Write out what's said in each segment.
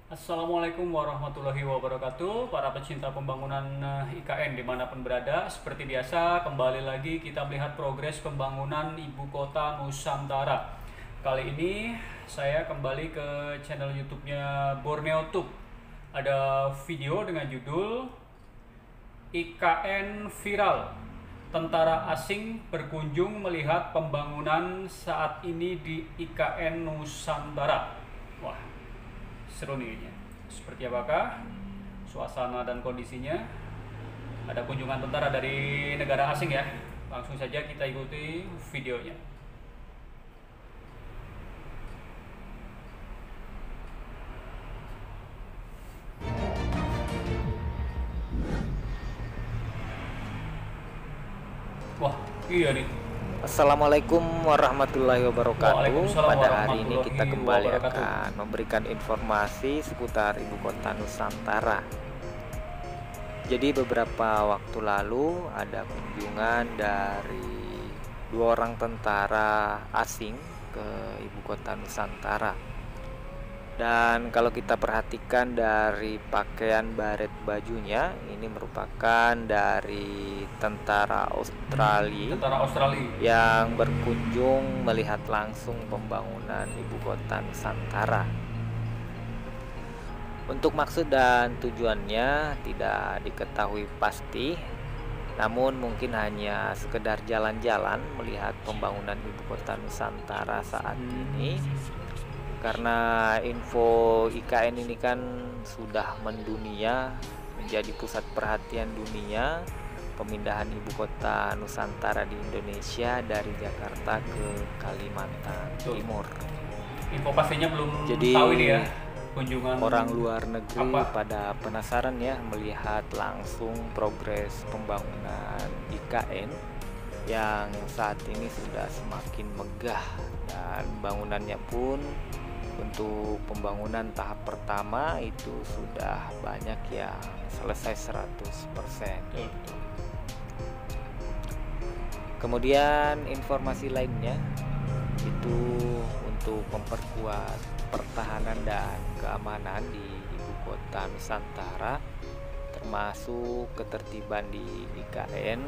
Assalamualaikum warahmatullahi wabarakatuh, para pecinta pembangunan IKN dimanapun berada. Seperti biasa, kembali lagi kita melihat progres pembangunan Ibu Kota Nusantara. Kali ini saya kembali ke channel YouTube-nya Borneo Tube. Ada video dengan judul IKN Viral. Tentara asing berkunjung melihat pembangunan saat ini di IKN Nusantara. Wah, seru nih kayaknya. Seperti apakah suasana dan kondisinya? Ada kunjungan tentara dari negara asing ya. Langsung saja kita ikuti videonya. Wah, iya nih. Assalamualaikum warahmatullahi wabarakatuh. Waalaikumsalam Pada hari ini warahmatullahi kita kembali wabarakatuh. akan memberikan informasi seputar Ibu Kota Nusantara. Jadi beberapa waktu lalu ada kunjungan dari dua orang tentara asing ke Ibu Kota Nusantara. Dan kalau kita perhatikan dari pakaian baret bajunya, ini merupakan dari tentara Australia Tentara Australia. yang berkunjung melihat langsung pembangunan Ibu Kota Nusantara. Untuk maksud dan tujuannya tidak diketahui pasti, namun mungkin hanya sekedar jalan-jalan melihat pembangunan Ibu Kota Nusantara saat ini. Karena info IKN ini kan sudah mendunia, menjadi pusat perhatian dunia, pemindahan Ibu Kota Nusantara di Indonesia dari Jakarta ke Kalimantan Timur. Info pastinya belum Jadi tahu ini ya. Kunjungan orang luar negeri apa? pada penasaran ya melihat langsung progres pembangunan IKN yang saat ini sudah semakin megah, dan bangunannya pun untuk pembangunan tahap pertama itu sudah banyak yang selesai 100%. Kemudian informasi lainnya itu untuk memperkuat pertahanan dan keamanan di Ibu Kota Nusantara, termasuk ketertiban di IKN.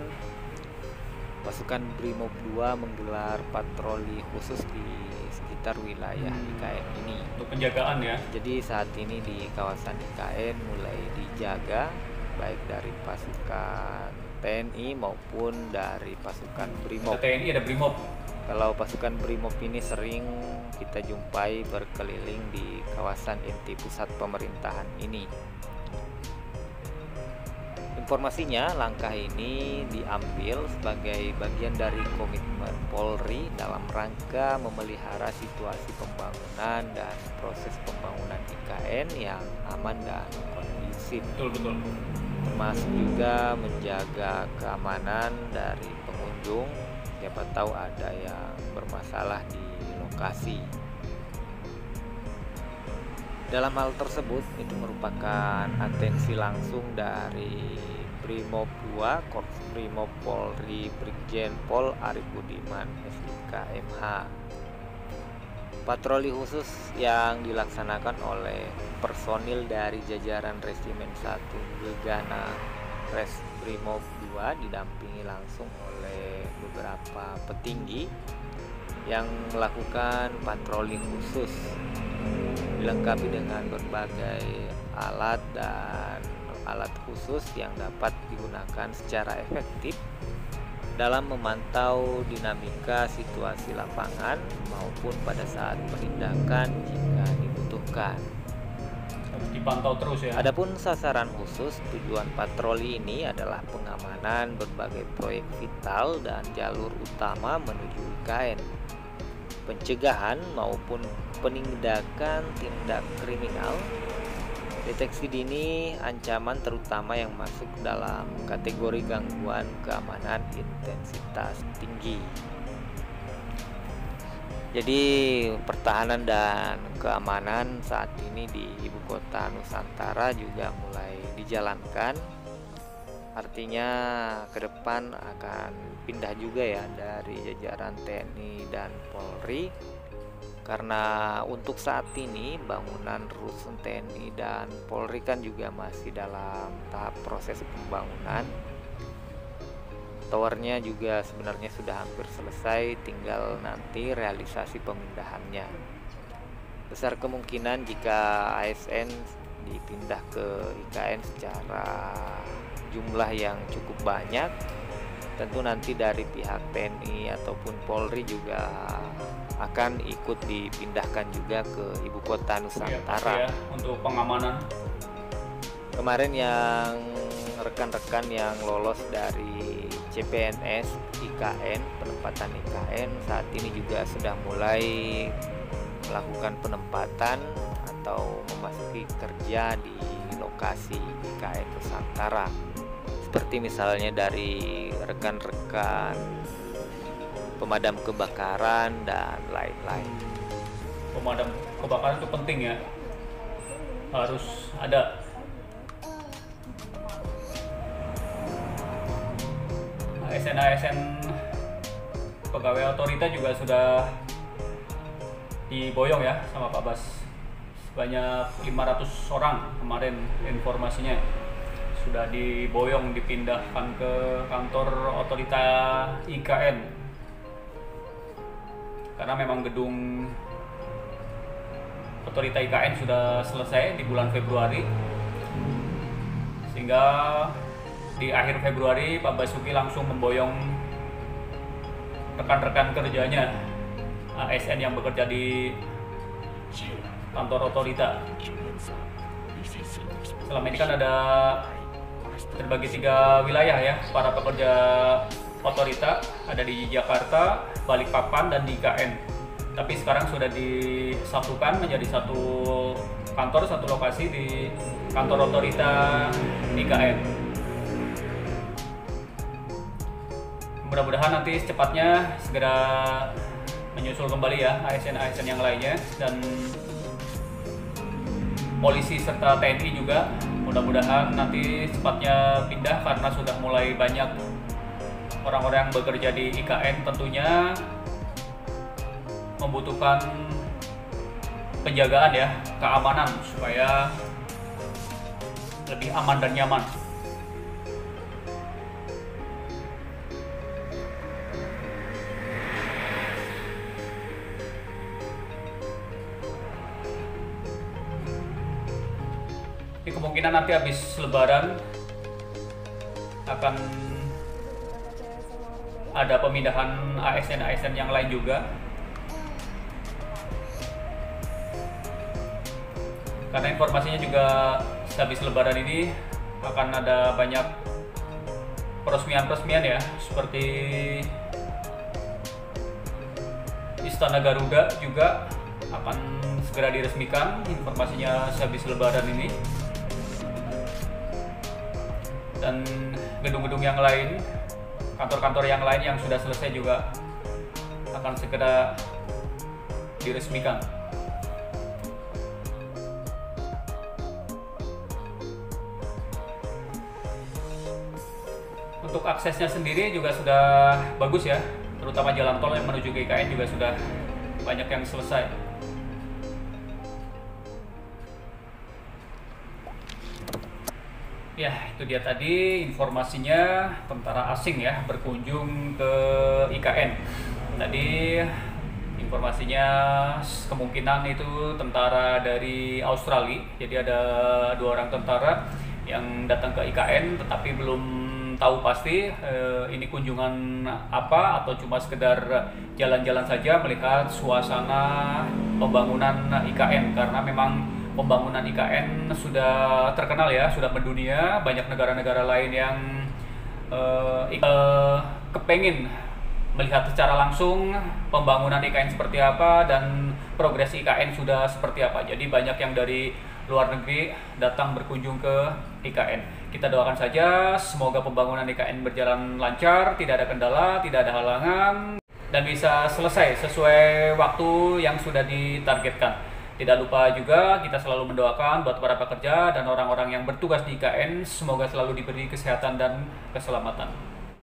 Pasukan Brimob 2 menggelar patroli khusus di sekitar wilayah IKN ini. Untuk penjagaan ya. Jadi saat ini di kawasan IKN mulai dijaga baik dari pasukan TNI maupun dari pasukan Brimob. Ada TNI, ada Brimob. Kalau pasukan Brimob ini sering kita jumpai berkeliling di kawasan inti pusat pemerintahan ini. Informasinya, langkah ini diambil sebagai bagian dari komitmen Polri dalam rangka memelihara situasi pembangunan dan proses pembangunan IKN yang aman dan kondusif. Betul. Termasuk juga menjaga keamanan dari pengunjung, siapa tahu ada yang bermasalah di lokasi. Dalam hal tersebut, itu merupakan atensi langsung dari Brimob 2 Korps Brimob Polri Brigjen Pol Arif Budiman SIK MH. Patroli khusus yang dilaksanakan oleh personil dari jajaran Resimen 1 Gegana Res Brimob 2 didampingi langsung oleh beberapa petinggi yang melakukan patroli khusus, dilengkapi dengan berbagai alat dan alat khusus yang dapat digunakan secara efektif dalam memantau dinamika situasi lapangan maupun pada saat penindakan jika dibutuhkan. Harus dipantau terus ya. Adapun sasaran khusus tujuan patroli ini adalah pengamanan berbagai proyek vital dan jalur utama menuju IKN, pencegahan maupun penindakan tindak kriminal, deteksi dini ancaman terutama yang masuk dalam kategori gangguan keamanan intensitas tinggi. Jadi pertahanan dan keamanan saat ini di Ibu Kota Nusantara juga mulai dijalankan. Artinya ke depan akan pindah juga ya dari jajaran TNI dan Polri Karena untuk saat ini bangunan rusun TNI dan Polri kan juga masih dalam tahap proses pembangunan. Towernya juga sebenarnya sudah hampir selesai, tinggal nanti realisasi pemindahannya. Besar kemungkinan jika ASN dipindah ke IKN secara jumlah yang cukup banyak, tentu nanti dari pihak TNI ataupun Polri juga akan ikut dipindahkan juga ke ibu kota Nusantara. Ya, untuk pengamanan. Kemarin yang rekan-rekan yang lolos dari CPNS IKN, penempatan IKN, saat ini juga sudah mulai melakukan penempatan atau memasuki kerja di lokasi IKN Nusantara. Seperti misalnya dari rekan-rekan pemadam kebakaran dan lain-lain. Pemadam kebakaran itu penting ya, harus ada. ASN pegawai otorita juga sudah diboyong ya sama Pak Bas, sebanyak 500 orang kemarin informasinya sudah diboyong dipindahkan ke kantor otorita IKN, karena memang gedung otorita IKN sudah selesai di bulan Februari, sehingga di akhir Februari Pak Basuki langsung memboyong rekan-rekan kerjanya ASN yang bekerja di kantor otorita. Selama ini kan ada terbagi 3 wilayah ya para pekerja otorita, ada di Jakarta, Balikpapan, dan di IKN. Tapi sekarang sudah disatukan menjadi satu kantor, satu lokasi di kantor otorita IKN. Mudah-mudahan nanti secepatnya segera menyusul kembali ya ASN-ASN yang lainnya, dan polisi serta TNI juga mudah-mudahan nanti cepatnya pindah, karena sudah mulai banyak orang-orang yang bekerja di IKN tentunya membutuhkan penjagaan ya, keamanan supaya lebih aman dan nyaman. Ini kemungkinan nanti habis Lebaran akan ada pemindahan ASN-ASN yang lain juga, karena informasinya juga habis Lebaran ini akan ada banyak peresmian-peresmian ya, seperti Istana Garuda juga akan segera diresmikan informasinya habis Lebaran ini. Dan gedung-gedung yang lain, kantor-kantor yang lain yang sudah selesai juga akan segera diresmikan. Untuk aksesnya sendiri juga sudah bagus ya, terutama jalan tol yang menuju ke IKN juga sudah banyak yang selesai. Ya, itu dia tadi informasinya tentara asing ya berkunjung ke IKN. Tadi informasinya kemungkinan itu tentara dari Australia. Jadi ada 2 orang tentara yang datang ke IKN, tetapi belum tahu pasti ini kunjungan apa atau cuma sekedar jalan-jalan saja melihat suasana pembangunan IKN, karena memang pembangunan IKN sudah terkenal ya, sudah mendunia. Banyak negara-negara lain yang kepengin melihat secara langsung pembangunan IKN seperti apa dan progres IKN sudah seperti apa. Jadi banyak yang dari luar negeri datang berkunjung ke IKN. Kita doakan saja semoga pembangunan IKN berjalan lancar, tidak ada kendala, tidak ada halangan, dan bisa selesai sesuai waktu yang sudah ditargetkan. Tidak lupa juga kita selalu mendoakan buat para pekerja dan orang-orang yang bertugas di IKN, semoga selalu diberi kesehatan dan keselamatan.